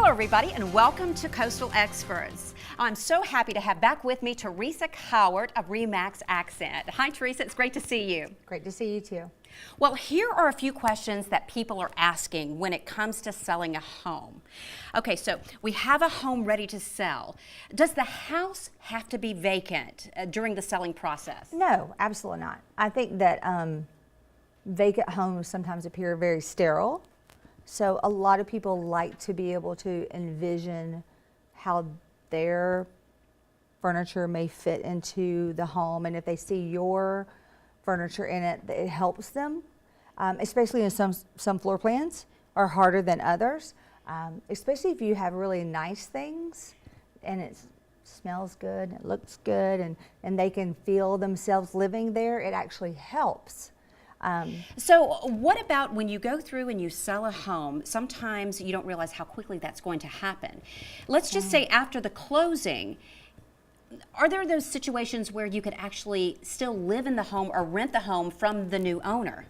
Hello everybody and welcome to Coastal Experts. I'm so happy to have back with me Teresa Cowart of Remax Accent. Hi Teresa, it's great to see you. Great to see you too. Well, here are a few questions that people are asking when it comes to selling a home. Okay, so we have a home ready to sell. Does the house have to be vacant during the selling process? No, absolutely not. I think that vacant homes sometimes appear very sterile. So a lot of people like to be able to envision how their furniture may fit into the home, and if they see your furniture in it, it helps them, especially in some floor plans are harder than others, especially if you have really nice things and it smells good, it looks good, and they can feel themselves living there. It actually helps. So what about when you go through and you sell a home, sometimes you don't realize how quickly that's going to happen. Let's just say after the closing, are there those situations where you could actually still live in the home or rent the home from the new owner?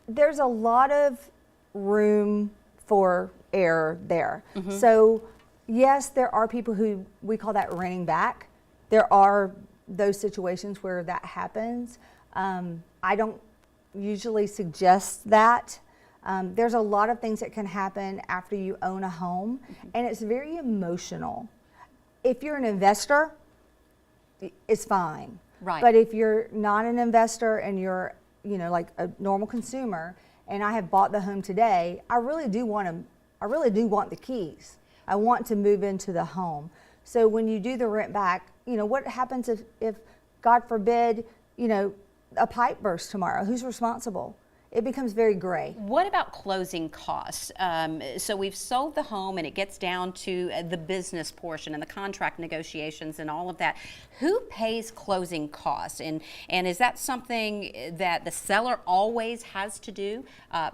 There's a lot of room for error there. So yes, there are people who, we call that renting back. There are those situations where that happens. I don't usually suggest that. There's a lot of things that can happen after you own a home, and it's very emotional. If you're an investor, it's fine. Right. But if you're not an investor and you're, like a normal consumer, and I have bought the home today, I really do want the keys. I want to move into the home. So when you do the rent back, what happens if God forbid, a pipe bursts tomorrow? Who's responsible? It becomes very gray. What about closing costs? So we've sold the home and it gets down to the business portion and the contract negotiations and all of that. Who pays closing costs? And is that something that the seller always has to do,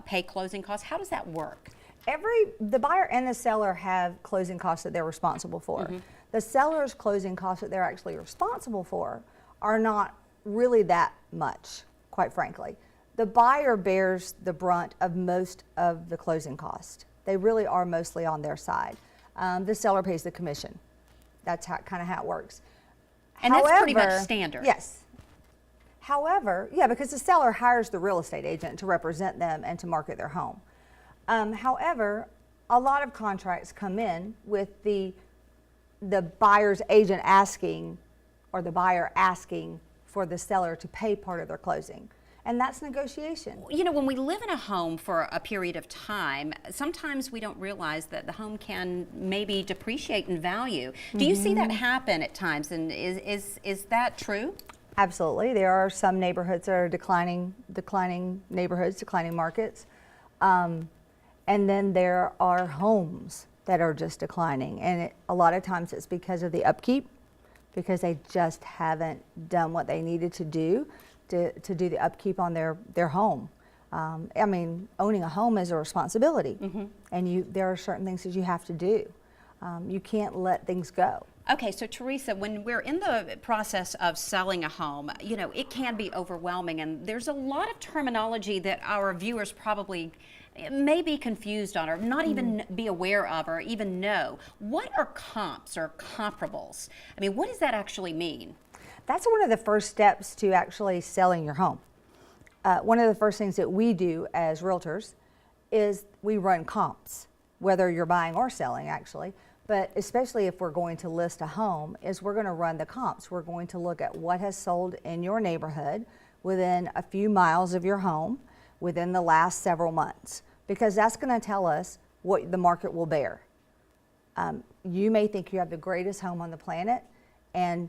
pay closing costs? How does that work? The buyer and the seller have closing costs that they're responsible for. The seller's closing costs that they're actually responsible for are not really that much, quite frankly. The buyer bears the brunt of most of the closing cost. They really are mostly on their side. The seller pays the commission. That's kind of how it works. And however, that's pretty much standard. Yes. However, yeah, because the seller hires the real estate agent to represent them and to market their home. However, a lot of contracts come in with the buyer's agent asking, or the buyer asking for the seller to pay part of their closing. And that's negotiation. When we live in a home for a period of time, sometimes we don't realize that the home can maybe depreciate in value. Do you see that happen at times? And is that true? Absolutely. There are some neighborhoods that are declining neighborhoods, declining markets. And then there are homes that are just declining. And a lot of times it's because of the upkeep, because they just haven't done what they needed to do to do the upkeep on their home. I mean, owning a home is a responsibility, and there are certain things that you have to do. You can't let things go. Okay, so Teresa, when we're in the process of selling a home, it can be overwhelming, and there's a lot of terminology that our viewers probably may be confused on or not even be aware of or even know. What are comps or comparables? I mean, what does that actually mean? That's one of the first steps to actually selling your home. One of the first things that we do as realtors is we run comps, whether you're buying or selling actually, but especially if we're going to list a home, is we're going to run the comps. We're going to look at what has sold in your neighborhood within a few miles of your home within the last several months, because that's going to tell us what the market will bear. You may think you have the greatest home on the planet and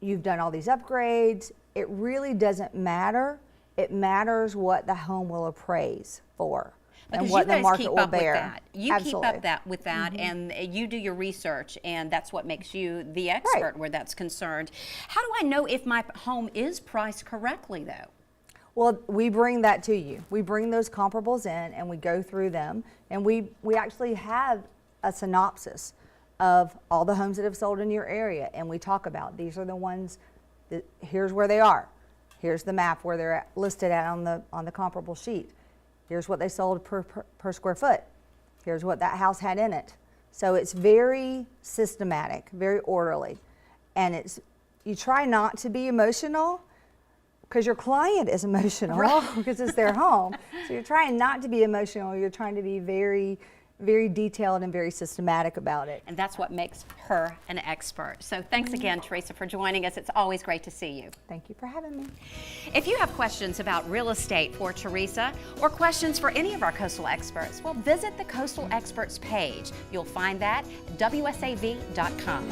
you've done all these upgrades. It really doesn't matter. It matters what the home will appraise for and what the market will bear. You keep up with that, and you do your research, and that's what makes you the expert where that's concerned. How do I know if my home is priced correctly, though? Well, we bring that to you. We bring those comparables in, and we go through them, and we actually have a synopsis of all the homes that have sold in your area, and we talk about these are the ones that, here's where they are. Here's the map where they're listed at on the comparable sheet. Here's what they sold per square foot. Here's what that house had in it. So it's very systematic, very orderly. And you try not to be emotional because your client is emotional because it's their home. So you're trying not to be emotional. You're trying to be very, very detailed and very systematic about it. And that's what makes her an expert. So thanks again, Teresa, for joining us. It's always great to see you. Thank you for having me. If you have questions about real estate for Teresa or questions for any of our coastal experts, well, visit the Coastal Experts page. You'll find that at wsav.com.